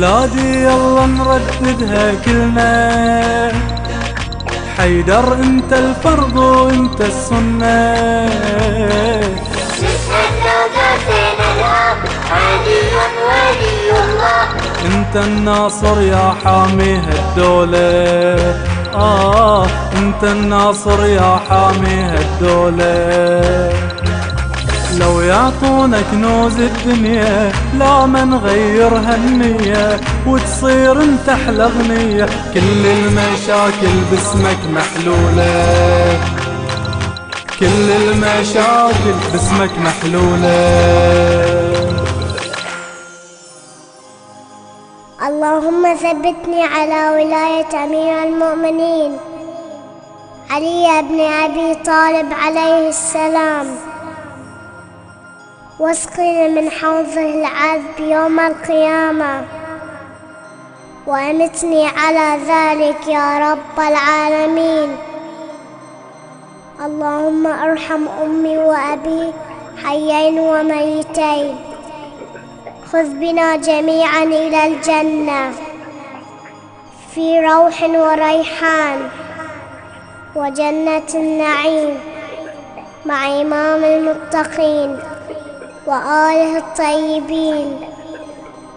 ولادي يلا نرددها كلنا، حيدر انت الفرض وانت السنة. نشهد لو جاتنا الهام علي ولي الله، انت الناصر يا حامي هالدولة، انت الناصر يا حامي هالدولة. لو يعطونا كنوز الدنيا لا ما نغيرها النية، وتصير انت احلى غنية، كل المشاكل باسمك محلولة، كل المشاكل باسمك محلولة. اللهم ثبتني على ولاية أمير المؤمنين علي بن أبي طالب عليه السلام، واسقني من حوضه العذب يوم القيامة، وأمتني على ذلك يا رب العالمين. اللهم ارحم أمي وأبي حيين وميتين، خذ بنا جميعا إلى الجنة في روح وريحان وجنة النعيم مع إمام المتقين وآله الطيبين،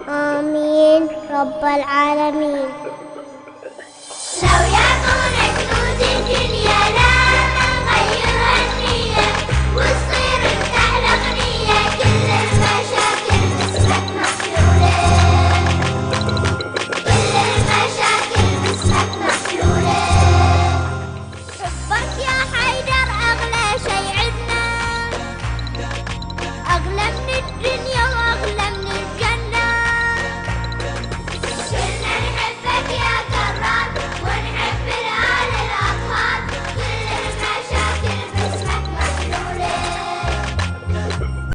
آمين رب العالمين.